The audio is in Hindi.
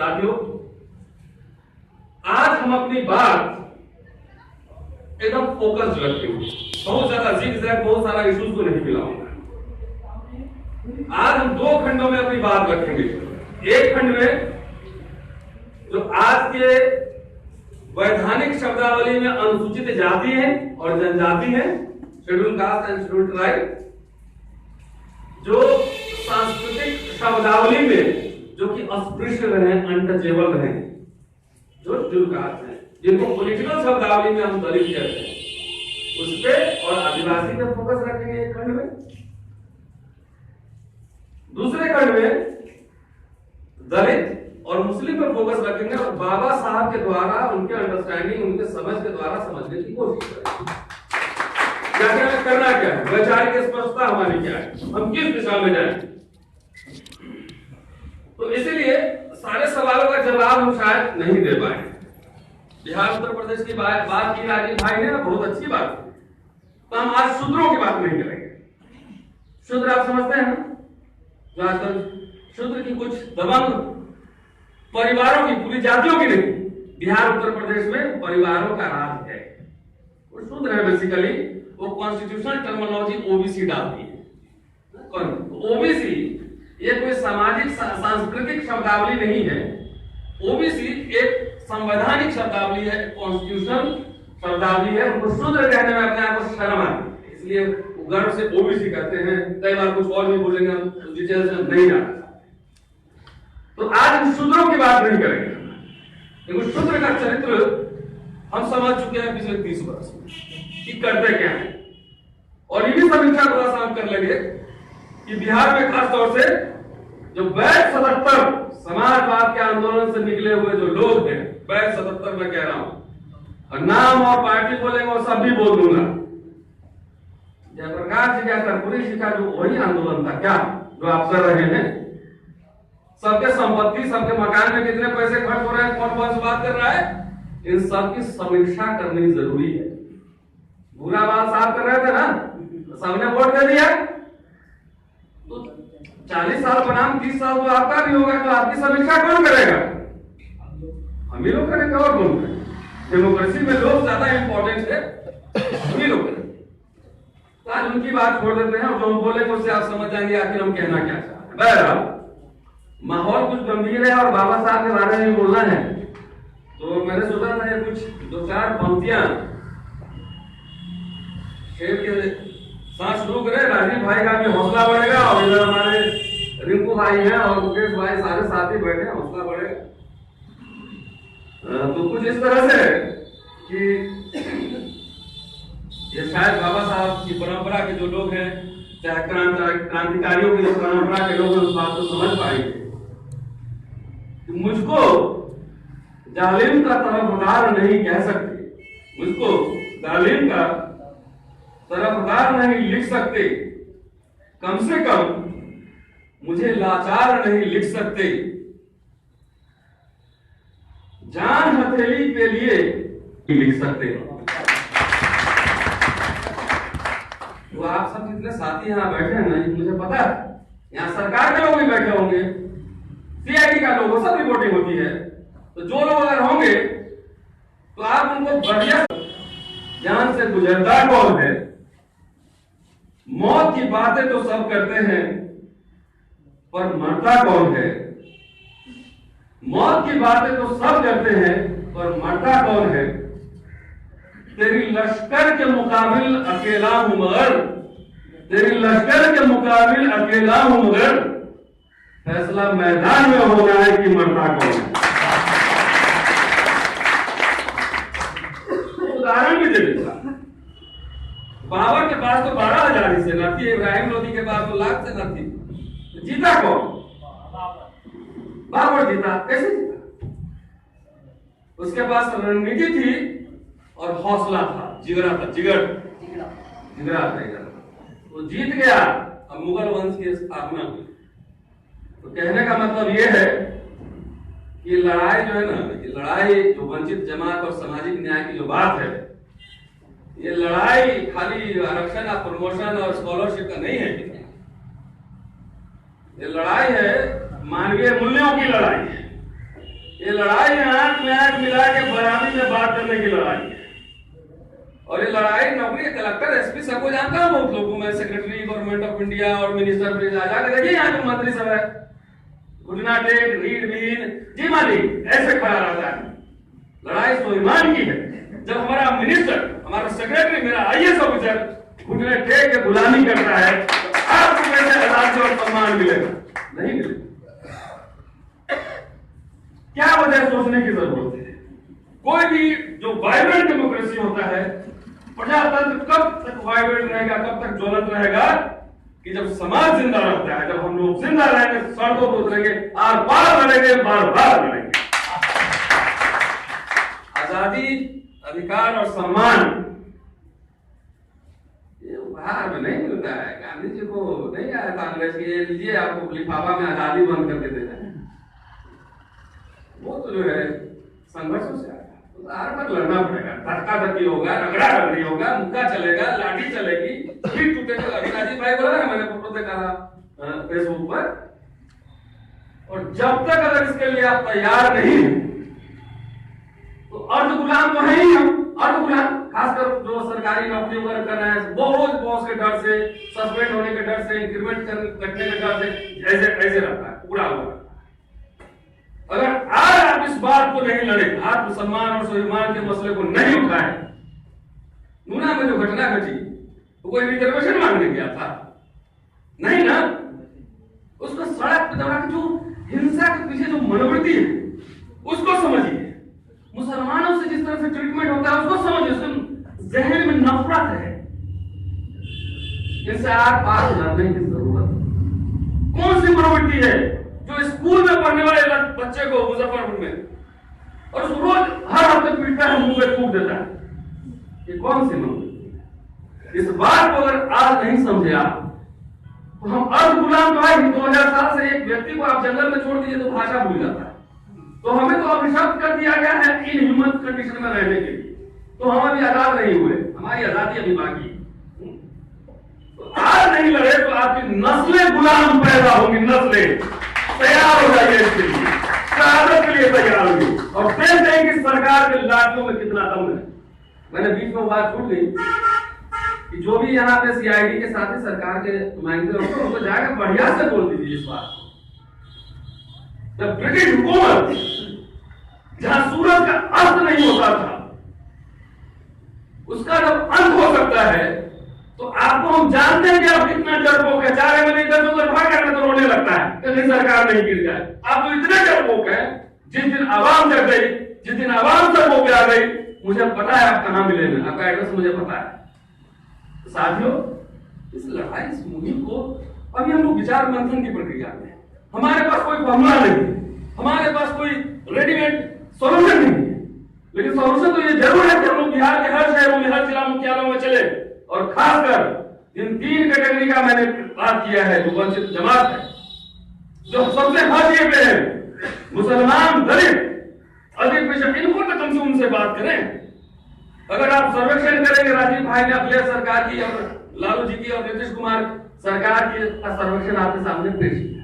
साथियों, आज हम अपनी बात एकदम फोकस रखेंगे। बहुत ज्यादा जिग-जैग बहुत सारा इश्यूज को नहीं मिलाऊंगा। आज हम 2 खंडों में अपनी बात रखेंगे। एक खंड में जो आज के वैधानिक शब्दावली में अनुसूचित जाति है और जनजाति है, schedule caste and schedule tribe, जो सांस्कृतिक शब्दावली में जो कि अस्पृश्य रहे, अनटचेबल रहे, जो शेड्यूल कास्ट है, जिनको पॉलिटिकल शब्दावली में हम दलित कहते हैं, उस पे और आदिवासी पे फोकस रखेंगे एक खंड में। दूसरे खंड में दलित और मुस्लिम पर फोकस रखेंगे और बाबा साहब के द्वारा उनके अंडरस्टैंडिंग, उनके समझ के द्वारा समझने की कोशिश करेंगे। क्या करना क्या है, वैचारिक स्पष्टता हमारी क्या है, हम किस दिशा में जाएं। तो इसीलिए सारे सवालों का जवाब हम शायद नहीं दे पाए। बिहार उत्तर प्रदेश की बात की राजीव भाई ने, बहुत अच्छी बात है। तो हम आज शूद्रों की बात नहीं करेंगे। शूद्र आप समझते हैं ना, जो आजकल शूद्र की कुछ दबंग परिवारों की, पूरी जातियों की नहीं, बिहार उत्तर प्रदेश में परिवारों का राज है। वो शूद्र है बेसिकली, वो कॉन्स्टिट्यूशनल टर्मिनोलॉजी ओबीसी डालती है। ओबीसी ये कोई सामाजिक सांस्कृतिक शब्दावली नहीं है। ओबीसी एक संवैधानिक शब्दावली है, कॉन्स्टिट्यूशनल शब्दावली है। उनको शूद्र कहने में अपने आप को शर्म आती है, इसलिए वो गर्व से ओबीसी कहते हैं। कई बार कुछ और भी बोलेंगे, हम डिटेल्स में नहीं जाना। तो आज हम शूद्रों की बात नहीं करेंगे, क्योंकि शूद्र का चरित्र हम समझ चुके हैं पिछले 30 वर्ष में कि करते क्या है। और ये भी समीक्षा थोड़ा सा हम कर लेंगे कि बिहार में खास तौर से जो बैच 77 समाजवाद के आंदोलन से निकले हुए जो लोग हैं, बैच 77 में कह रहा हूं, और नाम और पार्टी बोलेंगे और सब भी बोल दूंगा। जयप्रकाश जी का कर्पूरी जी का जो वही आंदोलन था क्या, जो आप कर रहे हैं, सबके संपत्ति, सबके मकान में कितने पैसे खर्च हो रहे हैं, कौन कौन सी बात कर रहा है, इन सब की समीक्षा करनी जरूरी है। बुरा बात साफ कर रहे थे ना, सबने वोट दे दिया, तो 40 साल बनाम 30 साल तो आपका भी होगा, तो आपकी समीक्षा कौन करेगा? हम ही लोग करेंगे और कौन करेंगे? डेमोक्रेसी में लोग ज्यादा इंपॉर्टेंट है, हम ही लोग करेंगे। तो आज उनकी बात छोड़ देते हैं और जो हम बोलेंगे उससे आप समझ जाएंगे आखिर हम कहना क्या चाहते हैं। बहरहाल माहौल कुछ गंभीर है और बाबा साहब के बारे में बोलना है, तो मैंने सोचा था कुछ 2-4 पंक्तियां शेर के साथ शुरू करें। राजीव भाई का भी हौसला बढ़ेगा और इधर हमारे रिंकू भाई हैं और मुकेश भाई सारे साथी बैठे हैं, हौसला बढ़ेगा। तो कुछ इस तरह से कि ये शायद बाबा साहब की परंपरा के जो लोग हैं, चाहे क्रांतिकारियों की जो परंपरा के लोग हैं, उस बात को समझ पाएंगे। मुझको जालिम का तरफदार नहीं कह सकते, मुझको जालिम का तरफदार नहीं लिख सकते, कम से कम मुझे लाचार नहीं लिख सकते, जान हथेली के लिए लिख सकते। तो आप सब जितने साथी यहाँ बैठे हैं ना, मुझे पता है यहाँ सरकार के लोग भी बैठे होंगे, सीआईडी का लोग, सब रिपोर्टिंग होती है। तो जो लोग अगर होंगे तो आप उनको बढ़िया, जान से गुजरता कौन है, मौत की बातें तो सब करते हैं पर मरता कौन है, मौत की बातें तो सब करते हैं पर मरता कौन है, तेरी लश्कर के मुकाबिल अकेला हूं मगर, तेरी लश्कर के मुकाबिल अकेला हूं मगर, फैसला मैदान में होना है कि मरता कौन है। उदाहरण भी दे देता, बाबर के पास तो 12,000 ही सेना थी, इब्राहिम लोधी के पास तो लाख सेना थी, तो जीता कौन? बाबर जीता। कैसे जीता? उसके पास रणनीति थी और हौसला था, जिगरा था, जिगरा था, वो जीत गया। अब मुगल वंश की स्थापना हुई। तो कहने का मतलब ये है कि लड़ाई जो है ना, ये लड़ाई जो वंचित जमात और सामाजिक न्याय की जो बात है, ये लड़ाई खाली आरक्षण और प्रमोशन और स्कॉलरशिप का नहीं है। ये लड़ाई है मानवीय मूल्यों की लड़ाई है। ये लड़ाई आंख में आंख मिला के बराबरी में बात करने की लड़ाई है। और ये लड़ाई नौकरी कलेक्टर एसपी सबको जानता है, बहुत लोगों में सेक्रेटरी गवर्नमेंट ऑफ इंडिया और मिनिस्टर प्लीज जाके देखिए यहाँ जो मंत्री सब है, घुटना टेक रीढ़ बीन जी मालिक ऐसे खड़ा रहता है। लड़ाई स्वाभिमान की है। जब हमारा मिनिस्टर, हमारा सेक्रेटरी, मेरा आईएएस ऑफिसर घुटने टेक के गुलामी करता है, तो आपको कैसे आजादी और सम्मान मिलेगा? नहीं मिलेगा। क्या वजह सोचने की जरूरत है। कोई भी जो वाइब्रेंट डेमोक्रेसी होता है, प्रजातंत्र कब तक वाइब्रेंट रहेगा, कब तक ज्वलंत रहेगा कि जब समाज जिंदा रहता है, जब हम लोग जिंदा रहेंगे, सड़कों पर उतरेंगे, आर पार लड़ेंगे, बार बार लड़ेंगे। आजादी, अधिकार और सम्मान ये उपहार में नहीं मिलता है। गांधी जी को नहीं आया कांग्रेस की ये लीजिए आपको लिफाफा में आजादी बंद करके देना है। वो तो जो है संघर्षों से आया, तो हर बार लड़ना पड़ेगा, धक्का धक्की होगा, रगड़ा रगड़ी होगा, मुक्का चलेगा, लाठी चलेगी, फिर टूटेगा। अभी राजीव भाई बोला ना, मैंने फोटो देखा फेसबुक पर। और जब तक अगर इसके लिए आप तैयार नहीं तो अर्ध गुलाम तो है ही हम, अर्ध गुलाम। खासकर जो सरकारी नौकरी वगैरह कर रहे हैं, वो रोज बॉस के डर से, सस्पेंड होने के डर से, इंक्रीमेंट कटने के डर से ऐसे ऐसे रहता है पूरा हुआ। अगर आज आप इस बात को नहीं लड़े, आत्मसम्मान और स्वाभिमान के मसले को नहीं उठाए, नूना में जो घटना घटी तो कोई रिजर्वेशन मांगने गया था नहीं ना, उसको सड़क पर दौड़ा के जो हिंसा के पीछे जो मनोवृत्ति है उसको समझिए। मुसलमानों से जिस तरह से ट्रीटमेंट होता है उसको समझिए, उसके जहन में नफरत है। इनसे आर पार लड़ने की जरूरत है। कौन सी मनोवृत्ति है जो स्कूल में पढ़ने वाले बच्चे को मुजफ्फरपुर में और उसको रोज हर हफ्ते पीटता है, मुंह पे थूक देता है? ये कौन सी मनोवृत्ति? इस बात को अगर आज नहीं समझे आप, तो हम अर्ध गुलाम तो है। 2000 साल से एक व्यक्ति को आप जंगल में छोड़ दीजिए तो भाषा भूल जाता है। तो हमें तो अभिशप्त कर दिया गया है इन ह्यूमन कंडीशन में रहने के लिए, तो हम अभी आजाद नहीं हुए, हमारी आजादी अभी बाकी है। तो आज नहीं लड़े तो आपकी नस्लें गुलाम पैदा होंगी, नस्लें। तैयार हो जाइए इसके लिए, शहादत के लिए तैयार होगी और देखते हैं कि सरकार के लाठियों में कितना दम है। मैंने बीच में बात छूट गई कि जो भी यहाँ पे सीआईडी के साथ ही सरकार के नुमाइंदे होंगे उनको जाकर बढ़िया से बोल दीजिए इस बात। जब ब्रिटिश हुकूमत जहां सूरज का अस्त नहीं होता था, उसका जब अंत हो सकता है, तो आपको हम जानते हैं कि आप कितना डरपोक है। 4 महीने भाग करना तो रोने लगता है कि सरकार नहीं गिर जाए। आप तो इतने डरपोक हैं, जिस दिन आवाम जग गई, जिस दिन आवाम सड़कों पे आ गई, मुझे पता है आप कहां मिलेंगे, आपका एड्रेस मुझे पता है। तो साथियों, इस लड़ाई, इस मुहिम को अभी हम लोग विचार मंथन की प्रक्रिया में, हमारे पास कोई फॉर्मूला नहीं, हमारे पास कोई रेडीमेड सॉल्यूशन नहीं है। लेकिन सॉल्यूशन तो ये जरूर है कि हम लोग बिहार के हर शहरों में, हर जिला मुख्यालयों में चले और खासकर जिन 3 कैटेगरी का मैंने बात किया है, जो वंचित जमात है, जो सबसे हाशिए पे है, मुसलमान, दलित, अधिक पिछड़, इनको तो कम से उनसे बात करें। अगर आप सर्वेक्षण करेंगे, राजीव भाई ने अखिलेश सरकार की और लालू जी की और नीतीश कुमार सरकार की सर्वेक्षण आपके सामने पेश किया,